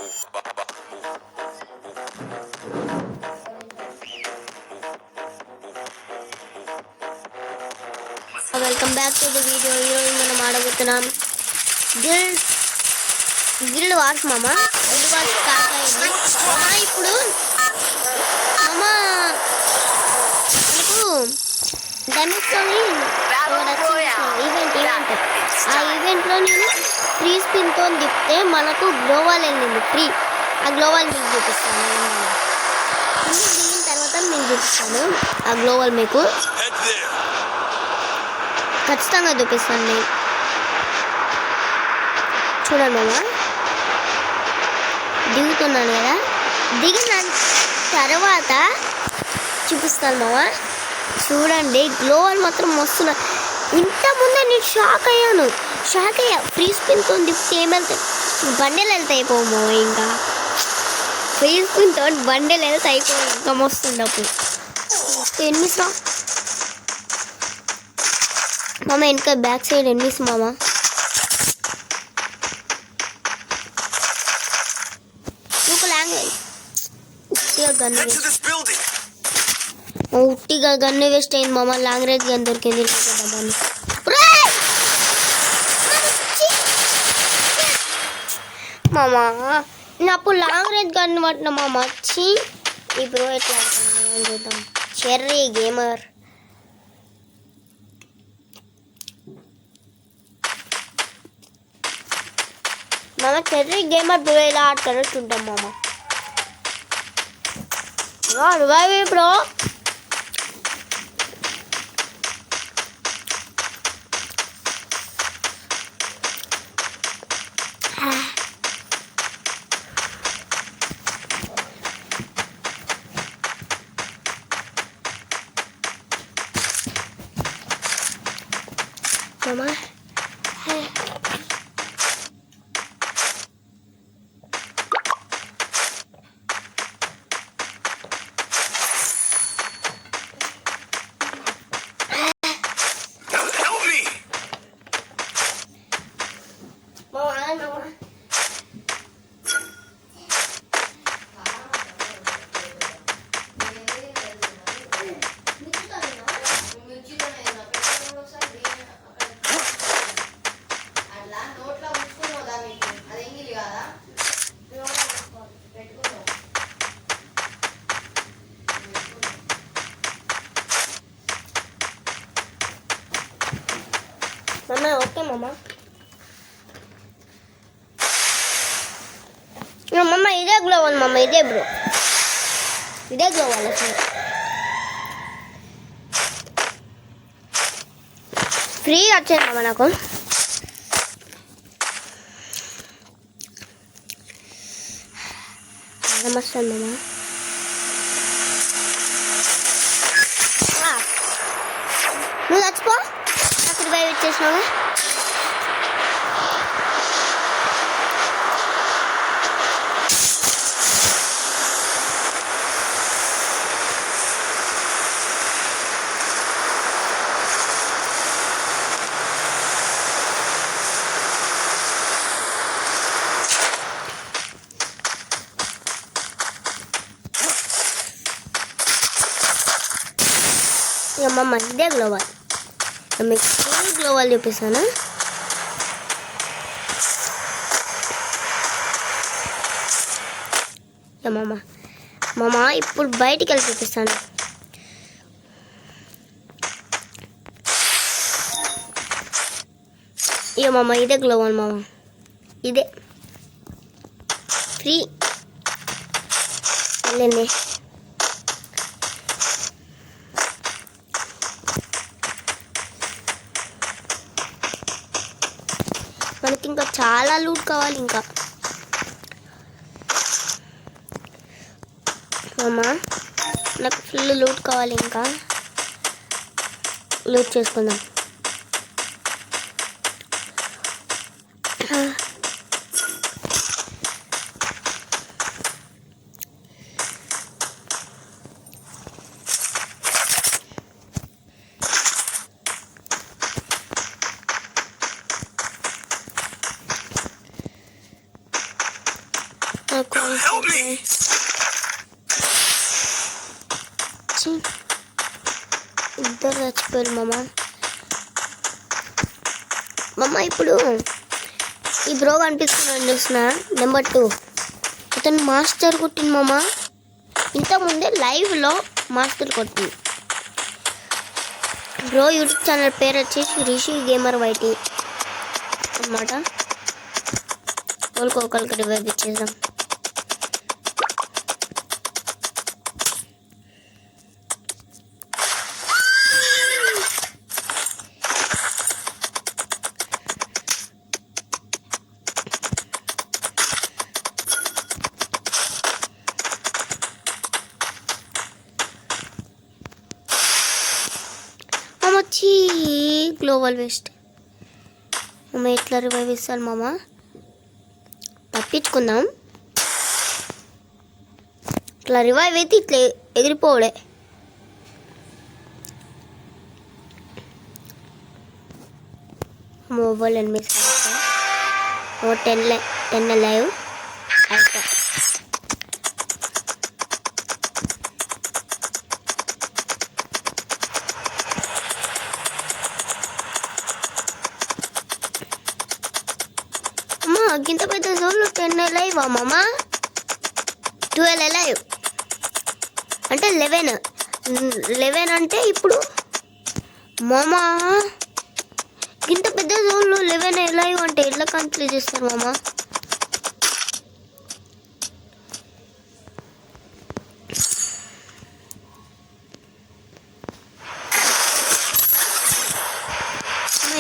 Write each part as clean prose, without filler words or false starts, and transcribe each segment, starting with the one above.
Welcome back to the video. ఈరోజు మనం ఆడబోతున్నాం guild wars మామ. గిల్డ్ వార్స్ స్టార్ట్ అయింది ఇప్పుడు మామ. మనకు ధనుస్తోని ఈవెంట్ ఆ ఈవెంట్లో నేను ఫ్రీ స్పిన్తో తిప్పితే మనకు గ్లోవాల్ వెళ్ళింది ఫ్రీ. ఆ గ్లోవాల్ మీకు చూపిస్తాను. దిగిన తర్వాత నేను చూపిస్తాను ఆ గ్లోవాల్ మీకు ఖచ్చితంగా చూపిస్తాను నేను. చూడండి మామ, దిగుతున్నాను కదా. దిగిన తర్వాత చూపిస్తాను మామ. చూడండి గ్లోవల్ మాత్రం వస్తున్నా. ఇంతకుముందే నేను షాక్ అయ్యా. ఫ్రీ స్పిన్తో తిప్పితే ఏమెళ్తాయి, బండెలు వెళ్తాయి పోమో. ఇంకా ఫ్రీ స్పిన్తో బండెలు వెళ్తే అయిపోయి ఇంకా వస్తుంది అప్పుడు. ఎన్నిస్ మామ, వెనక బ్యాక్ సైడ్ ఎన్నిస్ మామ. ఉట్టిగా గన్ను వేస్ట్ అయింది మామ. లాంగ్ రేంజ్ గన్ దొరికింది మామ. నేను అప్పుడు లాంగ్ రేంజ్ గన్ పట్టిన మామ. వచ్చి ఇప్పుడు ఎట్లా చూద్దాం. చెర్రీ గేమర్ మామ. చెర్రీ గేమర్ బ్రో ఎలా ఆడతారో చూద్దాం మామ. Revive bro. మామ మామ ఓకే మామ. మమ్మ ఇదే గ్లోవల్ మమ్మ. ఇదే బ్రో, ఇదే గ్లోవల్. అసలు ఫ్రీగా వచ్చేది మామ నాకు. నమస్తే మామ. నువ్వు చచ్చిపో, నాకు రివైవ్ ఇచ్చేసినావా. మమ్మ ఇదే గ్లోవల్. మీకు ఫుల్ గ్లోవల్ చూపిస్తాను. మామ మామ ఇప్పుడు బయటికి వెళ్ళి చూపిస్తాను. ఇక మామ ఇదే గ్లోవల్ మామ. ఇదే ఫ్రీ. వెళ్ళండి. మనకి ఇంకా చాలా లూట్ కావాలి. ఇంకా మామ నాకు ఫుల్ లూట్ కావాలి. ఇంకా లూట్ చేసుకుందాం. ఇద్దరు చచ్చిపోయారు మామ. ఇప్పుడు ఈ బ్రో కనిపిస్తున్నాను చూసిన నెంబర్ 2 అతను మాస్టర్ కొట్టింది మామ. ఇంతకుముందే లైవ్లో మాస్టర్ కొట్టింది. బ్రో యూట్యూబ్ ఛానల్ పేరు వచ్చేసి రిషి గేమర్ వైటీ అన్నమాట. ఒకరికి రివైవ్ ఇచ్చేద్దాం. వచ్చి గ్లోబల్ వేస్ట్ మామ. ఎట్లా రివైవ్ ఇస్తాను మామ? తప్పించుకుందాం. ఇట్లా రివైవ్ అయితే ఇట్లా ఎగిరిపోవడే. మొబైల్ ఎనిమిది 10 లైవ్ అయితే గింత పెద్ద జోన్లో 10 లైవ్ మామ. 12 లైవ్ అంటే 11 అంటే ఇప్పుడు మామ గింత పెద్ద జోన్లో 11 లైవ్ అంటే ఎట్లా కంప్లీట్ చేస్తారు మామ?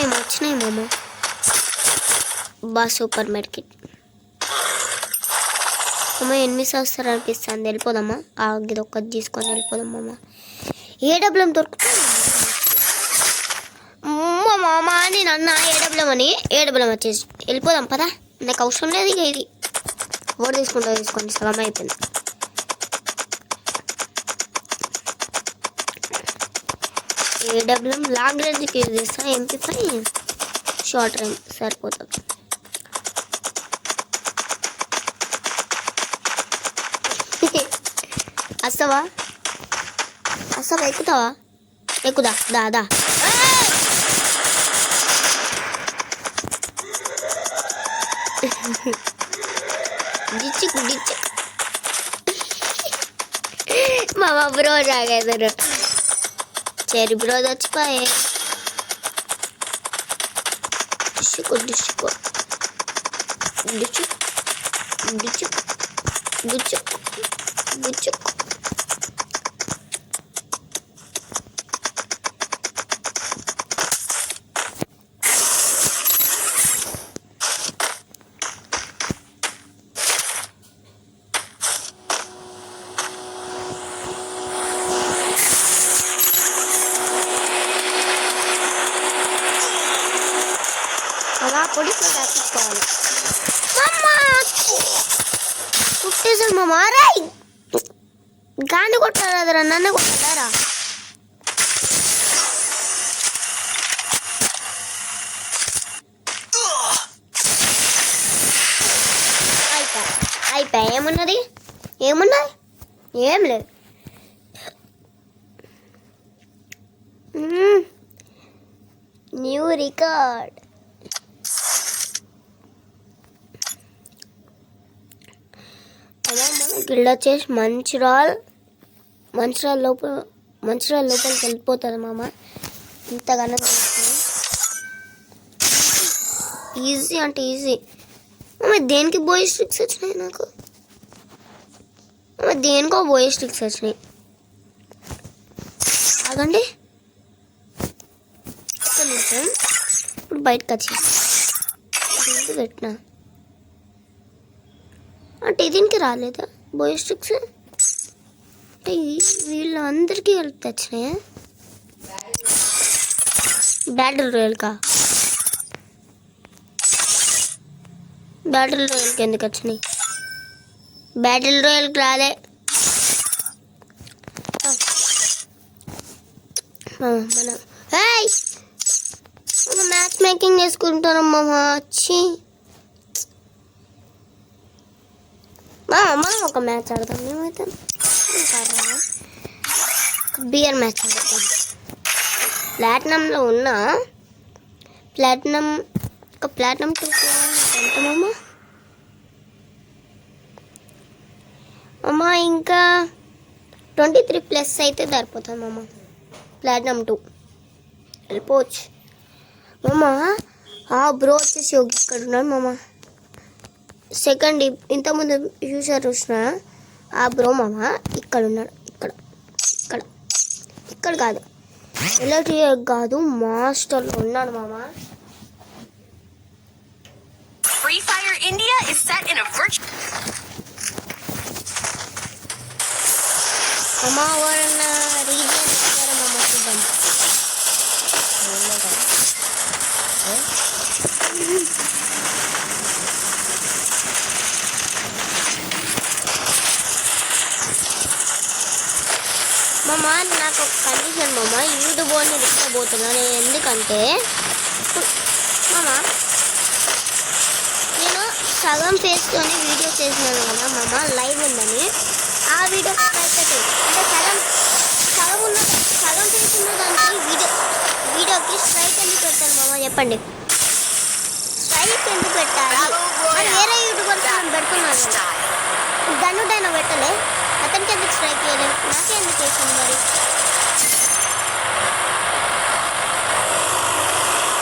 ఏమి వచ్చినాయి మామ? సూపర్ మార్కెట్ అమ్మ. ఎన్ని సంవత్సరాలు అనిపిస్తుంది? వెళ్ళిపోదామా? ఇది ఒక్కటి తీసుకొని వెళ్ళిపోదామమ్మ. ఏడబ్ల్యూఎం దొరుకుతుంది మామ. నేను అన్న ఏడబ్ల్యూఎం వచ్చేసి వెళ్ళిపోదాం పదా. నాకు అవసరం లేదు ఇక. ఇది ఓడి తీసుకోండి సగం అయిపోయింది. ఏడబ్ల్యూఎం లాంగ్ రేంజ్కి యూజ్ చేస్తా. MP5 షార్ట్ రేంజ్ సరిపోతుంది. వస్తావా ఎక్కుదా దాదా. డిచ్చు మామ. బ్రో రాగేదారు చెరి బ్రో చచ్చిపోయే. డిచ్చు అలా పొడి తీసుకోవాలి. కుట్టేసాడు మామ. రాయ్ గాని కొట్టారా? నన్ను కొట్టారా? అయిపోయా. ఏమున్నది? ఏం లేదు. New record. గిల్డ్ వచ్చేసి మంచిరాల్ లోపలికి వెళ్ళిపోతుంది మామ. ఇంతగానో ఈజీ అంటే ఈజీ మామ. దేనికి బోయ్ స్టిక్స్ వచ్చినాయి నాకు? దేనికో బోయ్ స్టిక్స్ వచ్చినాయి. ఆగండి ఇప్పుడు బయటకు వచ్చి పెట్టినా అంటే దీనికి రాలేదా బోయ్ స్టిక్స్? అంటే వీళ్ళందరికీ హెల్ప్ వచ్చినాయా? బ్యాటిల్ రాయల్కి ఎందుకు వచ్చినాయి? బ్యాటిల్ రాయల్కి రాలే. మనం మ్యాచ్ మేకింగ్ చేసుకుంటారమ్మా. వచ్చి మనం ఒక మ్యాచ్ ఆడదాం. మేమైతే బియర్ మ్యాచ్ ఆడతాం. ప్లాటినంలో ఉన్న ప్లాటినం 2 ఎంతమమ్మ అమ్మ, ఇంకా 23+ అయితే సరిపోతుంది అమ్మ. ప్లాటినం 2 వెళ్ళిపోవచ్చు మామ. బ్రో వచ్చేసి ఇక్కడ ఉన్నాడు మామ. సెకండ్ ఇంతకుముందు చూసిన బ్రో మామ ఇక్కడ ఉన్నాడు. ఇక్కడ కాదు, ఎలక్ట్రిక్ కాదు, మాస్టర్లో ఉన్నాడు మామ. Free Fire India is set in a virtual. మామ ఎవరన్నా రీజన్ ఇస్తారా మామ? చూద్దాం. మామ నాకు ఒక కండిషన్ మామ, యూట్యూబ్ అని రిక్కబోతున్నాను. ఎందుకంటే మామ నేను సగం ఫేస్తోనే వీడియో చేసినాను కదా మామ, లైవ్ ఉందని. ఆ వీడియో అంటే సగం ఫేస్ ఉన్న దానికి వీడియోకి స్ట్రైక్ ఎందుకు పెట్టాను మామ? చెప్పండి, స్ట్రైక్ ఎందుకు పెట్టాలి? మరి వేరే యూట్యూబర్స్ మనం పెడుతున్నాను కదా, ధనుడైనా పెట్టలే, అతనికి ఎందుకు స్ట్రైక్ చేయలేదు? నాకే ఎందుకు వేసింది మరి?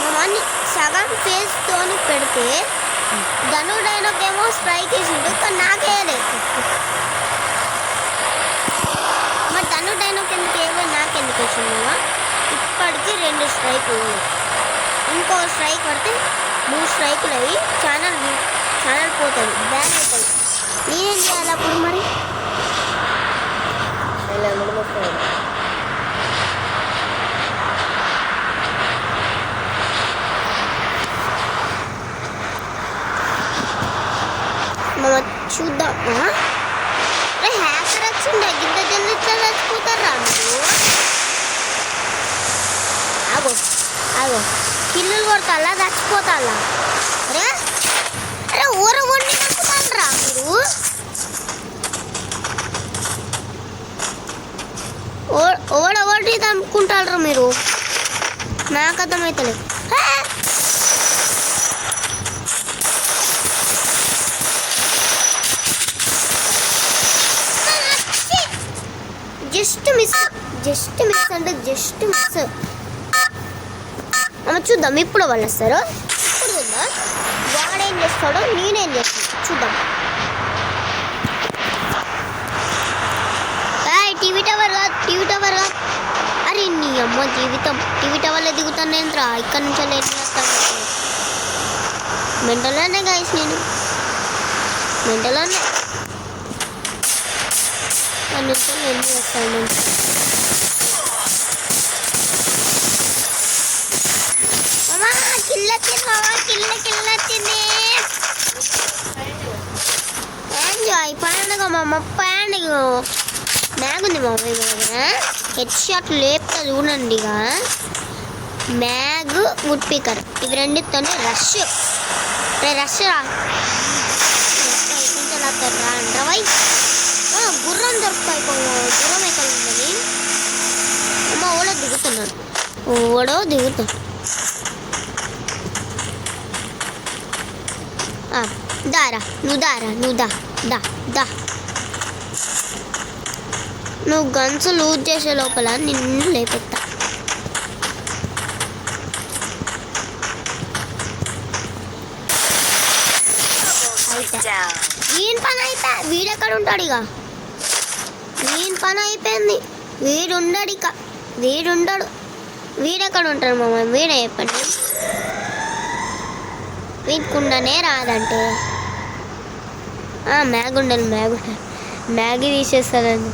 మామని సగం ఫేస్తో పెడితే ధనుడైనకేమో స్ట్రైక్ వేసిండు, కానీ నాకేయలేదు. మరి ధనుడైనకి ఎందుకు ఏమో నాకెందుకు వేసింది మామ? ఇప్పటికీ 2 స్ట్రైకులు ఉన్నాయి. ఇంకో స్ట్రైక్ పడితే 3 స్ట్రైకులు అయ్యి ఛానల్ పోతుంది, బ్యాన్ అవుతుంది. నేనేం చేయాలి అప్పుడు మరి? చూద్దామా? హ్యాకర్ వచ్చిండే, గింత జల్ది చచ్చిపోతారా మీరు? ఆగో కిల్లులు కొడతాలా, చచ్చిపోతాలా? అరే ఊర వండి నమ్ముతారా మీరు? ఓడోడి అనుకుంటారా మీరు? నాకు అర్థమవుతలేదు. జస్ట్ మిస్ అంటే జస్ట్ మిస్. చూద్దాం ఇప్పుడు వాళ్ళు వస్తారు. ఇప్పుడు చూద్దాం వాడేం చేస్తాడో నేనేం చేస్తాను చూద్దాం. టీవీ టవర్ కాదు. అరే నీ అమ్మ జీవితం, టీవీ టవర్లో దిగుతాను ఏంట్రా? ఇక్కడ నుంచి ఏం చేస్తాను? మెంటల్లోనే గాయస్, నేను మెంటల్లోనే నుంచి ఏం చేస్తాను. ఎంజాయ్ పండుగ మామ, పండుగ. మ్యాగ్ ఉంది మామ దగ్గర, హెడ్ షాట్ లేపుతా చూడండి. ఇక మ్యాగ్, వుడ్ పీకర్, ఇవి రెండితోనే రష్ రా. రాండ్రవై గుర్రం దొరుకుతాయి, గుర్రం ఎక్కడ ఉందని అమ్మ. ఓడో దిగుతున్నాడు. నువ్వు దా. నువ్వు గన్స్ లూజ్ చేసే లోపల నిన్ను లేపెత్తా. వీని పని అయిపోయా. వీడెక్కడ ఉంటాడు? ఇక వీని పని అయిపోయింది. వీడుండడు. ఇక వీడెక్కడ ఉంటాడు మామ? వీడే చెప్పండి. వీడుకుండానే రాదంటే మ్యాగీ తీసేస్తాడండి.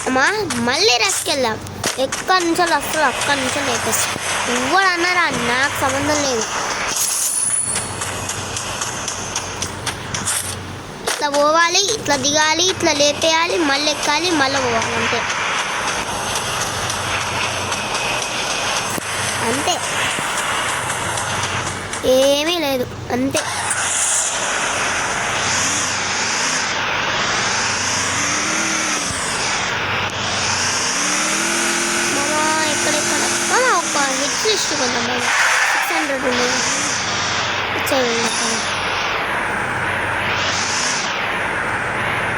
అమ్మా మళ్ళీ రెస్కెళ్దాం. ఎక్కడి నుంచో వస్తారు, అక్కడి నుంచో లేపేస్తాం. ఎవరు అన్నారా? నాకు సంబంధం లేదు. ఇట్లా పోవాలి, ఇట్లా దిగాలి, ఇట్లా లేపేయాలి, మళ్ళీ ఎక్కాలి, మళ్ళీ పోవాలి అంతే. అంతే, ఏమీ లేదు అంతే. మామా ఎక్కడెక్కడ మామా ఒక హిట్ లిస్ట్ కొందాం మామ. 600 ఉండేది ఇచ్చేది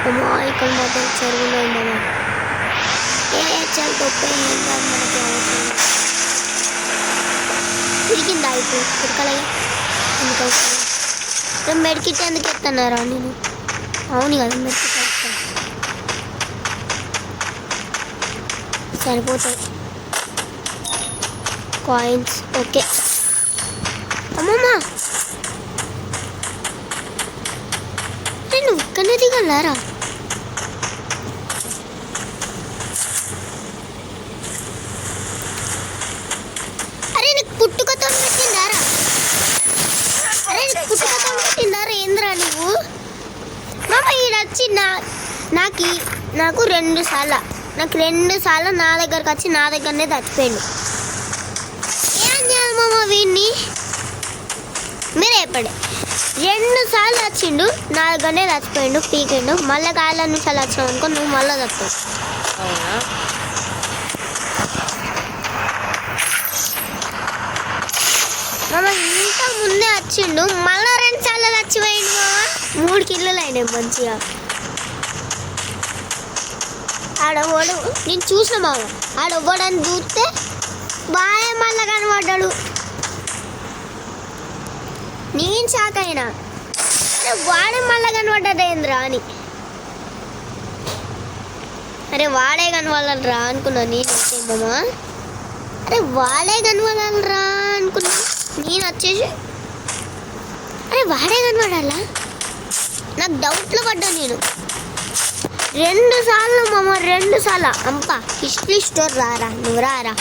మామా. ఇక్కడ మాత్రం చెరువున్నాయి మామ. చల్ ఏం కాదు మనకి అవసరం. తిరిగిందా ఇప్పుడు తిరగలే ఎందుకు అవసరం. మెడికిట్ ఎందుకు ఎత్తన్నారా నేను? అవును కదా మెడికిట్ వేస్తాను సరిపోతాయి. Coins okay. అమ్మమ్మ నువ్వు ఇక్కడనే దిగలారా? పుట్టుకతో పెట్టిందారా? అరే పుట్టుకతో పెట్టిందారా ఏంద్రా నువ్వు? మామ ఈడొచ్చి నాకు 2 సార్లు నా దగ్గరకు వచ్చి నా దగ్గరనే చచ్చిపోయిండు. ఏం చేయాలి మామ వీడిని? మీరే చెప్పండి. 2 సార్లు వచ్చిండు నా దగ్గరనే చచ్చిపోయిండు, పీకిండు. మళ్ళీ కాళ్ళ నిమిషాలు వచ్చినావు అనుకో నువ్వు మళ్ళీ చస్తావు. మామ ఇంత ముందే వచ్చిండు మళ్ళీ 2 సార్లు చచ్చిపోయిండు మామ. 3 కిల్లులు అయినాయి మంచిగా. ఆడవాడు నేను చూసిన మామ, ఆడవ్వడని చూస్తే బాగా మళ్ళా కనబడ్డాడు. నేను షాక్ అయినా, వాడే మళ్ళా కనబడ్డాడు ఏంద్రా అని. అరే వాడే కనవాలరా అనుకున్నా నేను వచ్చేద్దామా. అరే వాడే కనవాలరా అనుకున్నా నేను వచ్చేసి. అరే వాడే కనబడాలా నాకు డౌట్లో పడ్డా నేను. 2 సార్లు మామ, 2 సార్లు. అంప హిస్టరీ స్టోర్ రారా, నువ్వు రారా,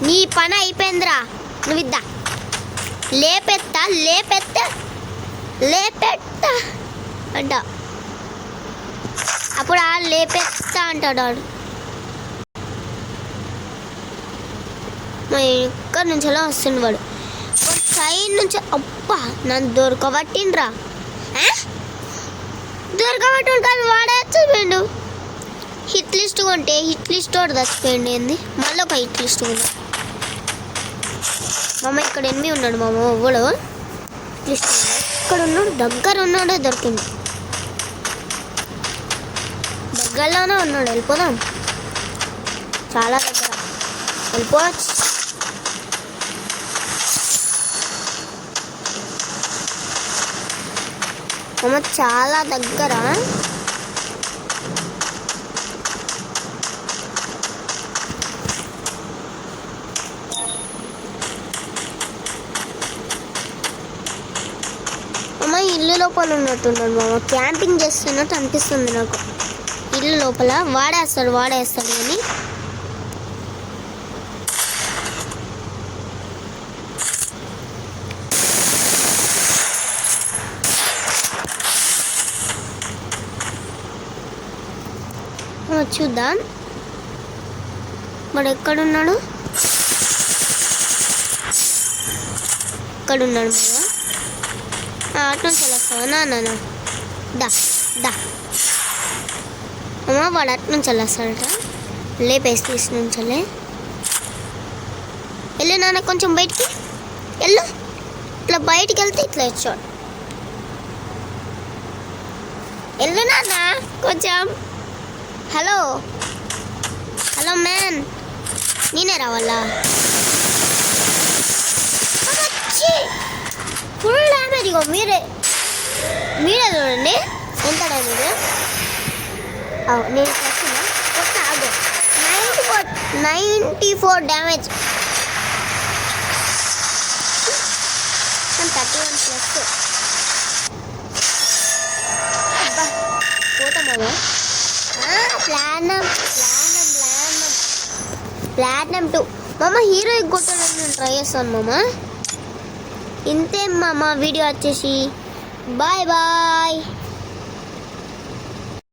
నీ పని అయిపోయిందిరా. నువ్వు ఇద్దా లేపెత్తా అంట. అప్పుడు ఆ లేపెత్తా అంటాడు వాడు. ఇక్కడ నుంచి అలా వస్తుండు వాడు సైడ్ నుంచి. అబ్బా నన్ను దొరకబట్టిండ్రా. దొరకబట్టి కాదు వాడే చచ్చిపోయిండు. హిట్ లిస్ట్ కొంటే హిట్ లిస్ట్ వాడు చచ్చిపోయిండు. ఏంది మళ్ళీ ఒక హిట్ లిస్ట్ కొంటా. మామ ఇక్కడ ఎనిమిది ఉన్నాడు మామ. ఎవడు లిస్ట్ ఇక్కడ ఉన్నాడు, దగ్గర ఉన్నాడే దొరికింది. దగ్గరలోనే ఉన్నాడు. వెళ్ళిపోదాం, చాలా దగ్గర వెళ్ళిపోవచ్చు. మామ చాలా దగ్గర. మామ ఇల్లు లోపల ఉన్నట్టున్నాడు మామ. క్యాంపింగ్ చేస్తున్నట్టు అనిపిస్తుంది నాకు. ఇల్లు లోపల వాడేస్తాడు కానీ చూద్దాం మరి ఎక్కడున్నాడు. ఇక్కడున్నాడు మామ. అటు నుంచి వెళ్ళొస్తావా నాన్న? దా దా అమ్మ వాడు అటు నుంచి వెళ్ళొస్తాడట. లేపేసి తీసి నుంచలే వెళ్ళు నాన్న, కొంచెం బయటికి వెళ్ళు. ఇట్లా బయటికి వెళ్తే ఇట్లా వచ్చాడు. వెళ్ళు నాన్న కొంచెం. హలో మ్యాన్, నేనే రావాలా? Full damage. ఇగో మీరే చూడండి ఎంత డ్యామేజ్. నేను కొత్త ఆగు 94 డ్యామేజ్. 31 ప్లస్. అబ్బా పోతామా? ప్లాటినం 2 మామ. హీరో కొట్టడానికి నేను ట్రై చేస్తాను మామ. ఇంతే మామ వీడియో వచ్చేసి. Bye bye.